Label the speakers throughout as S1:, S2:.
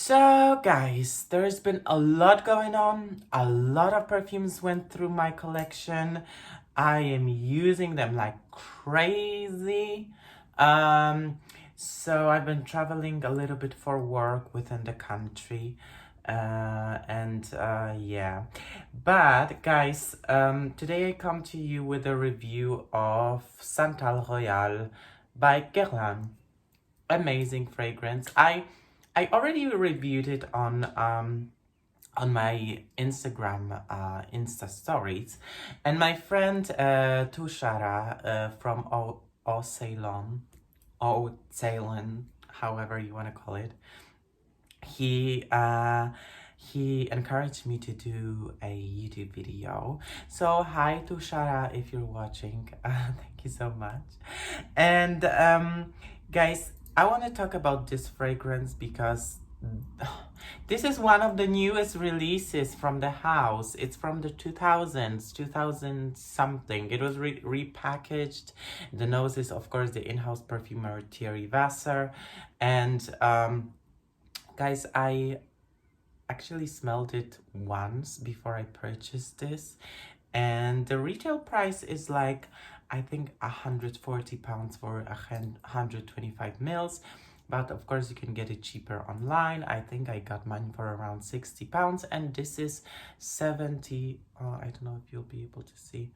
S1: So guys, there's been a lot going on. A lot of perfumes went through my collection. I am using them like crazy. Um, so I've been traveling a little bit for work within the country. Yeah. But guys, today I come to you with a review of Santal Royal by Guerlain. Amazing fragrance. I already reviewed it on my Instagram Insta stories, and my friend Tushara from Ceylon, Ceylon, however you want to call it, he he encouraged me to do a YouTube video. So hi Tushara, if you're watching, thank you so much. And guys, I want to talk about this fragrance because this is one of the newest releases from the house. It's from the 2000s, 2000 something. It was repackaged. The nose is, of course, the in-house perfumer Thierry Vasser. And guys, I actually smelled it once before I purchased this. And the retail price is like, I think £140 for 125 mils. But of course you can get it cheaper online. I think I got mine for around £60. And this is 70, I don't know if you'll be able to see.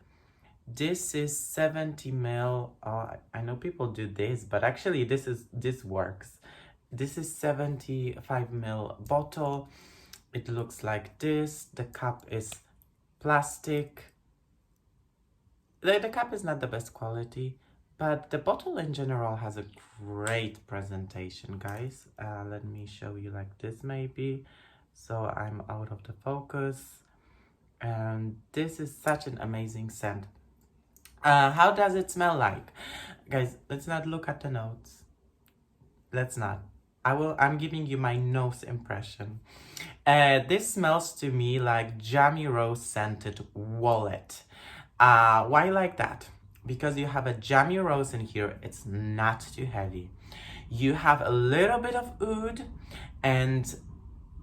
S1: This is 70 mil. I know people do this, but actually this works. This is 75 mil bottle. It looks like this. The cup is plastic. The cup is not the best quality, but the bottle in general has a great presentation, guys. Let me show you like this maybe. So I'm out of the focus. And this is such an amazing scent. How does it smell like? Guys, let's not look at the notes. Let's not. I'm giving you my nose impression. This smells to me like jammy rose scented wallet. Why like that? Because you have a jammy rose in here. It's not too heavy. You have a little bit of oud and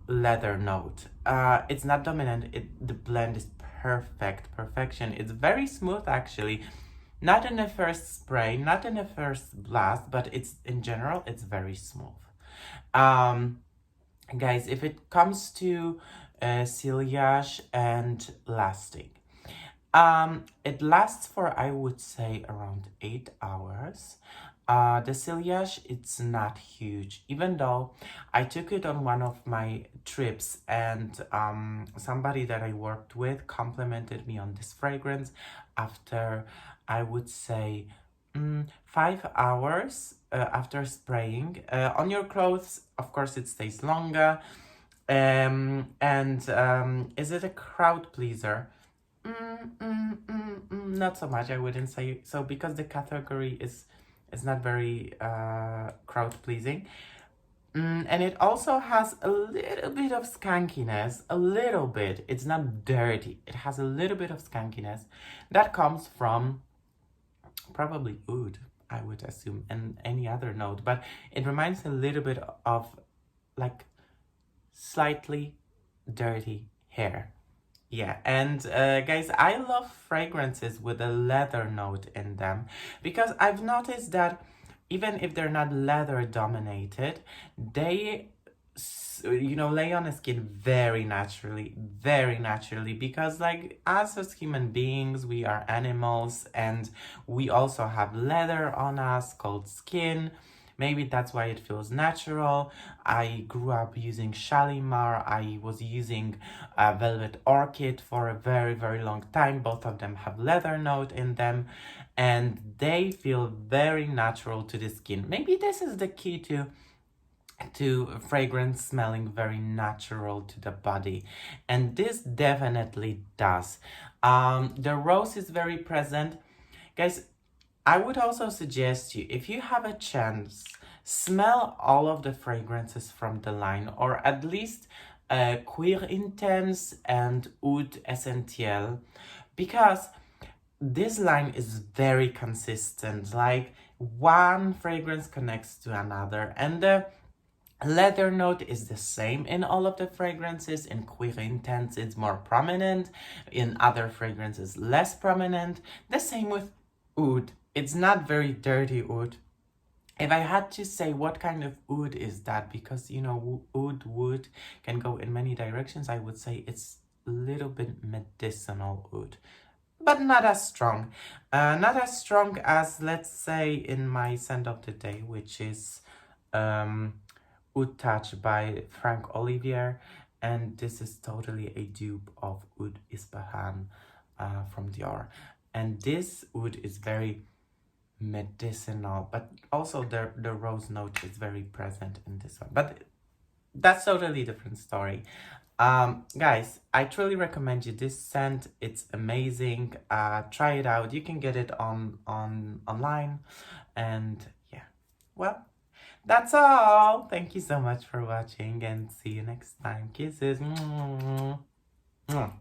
S1: leather note. It's not dominant. The blend is perfection. It's very smooth actually. Not in the first spray, not in the first blast, but it's in general, it's very smooth. Guys, if it comes to sillage and lasting, it lasts for, I would say, around 8 hours. The sillage, it's not huge, even though I took it on one of my trips, and somebody that I worked with complimented me on this fragrance after, I would say, 5 hours after spraying. On your clothes, of course, it stays longer. Is it a crowd pleaser? Not so much, I wouldn't say so, because the category is not very crowd pleasing. And it also has a little bit of skankiness, a little bit. It's not dirty. It has a little bit of skankiness that comes from probably oud, I would assume, and any other note, but it reminds a little bit of like slightly dirty hair. Yeah, and guys, I love fragrances with a leather note in them, because I've noticed that even if they're not leather dominated, they lay on the skin very naturally, because like us as human beings, we are animals, and we also have leather on us called skin. Maybe that's why it feels natural. I grew up using Shalimar. I was using Velvet Orchid for a very long time. Both of them have leather note in them, and they feel very natural to the skin. Maybe this is the key to fragrance smelling very natural to the body, and this definitely does. The rose is very present, guys. I would also suggest you, if you have a chance, smell all of the fragrances from the line, or at least Cuir Intense and Oud Essentiel, because this line is very consistent. Like one fragrance connects to another, and Leather note is the same in all of the fragrances. In Cuir Intense, it's more prominent. In other fragrances, less prominent. The same with oud. It's not very dirty oud. If I had to say what kind of oud is that, because you know, oud wood can go in many directions, I would say it's a little bit medicinal oud, but not as strong. Not as strong as, let's say, in my scent of the day, which is Oud Touch by Frank Olivier, and this is totally a dupe of Oud Ispahan from Dior. And this oud is very medicinal, but also the rose note is very present in this one. But that's totally different story. Guys, I truly recommend you this scent. It's amazing. Try it out. You can get it on online, and yeah. Well, that's all. Thank you so much for watching, and see you next time. Kisses. Mwah. Mwah.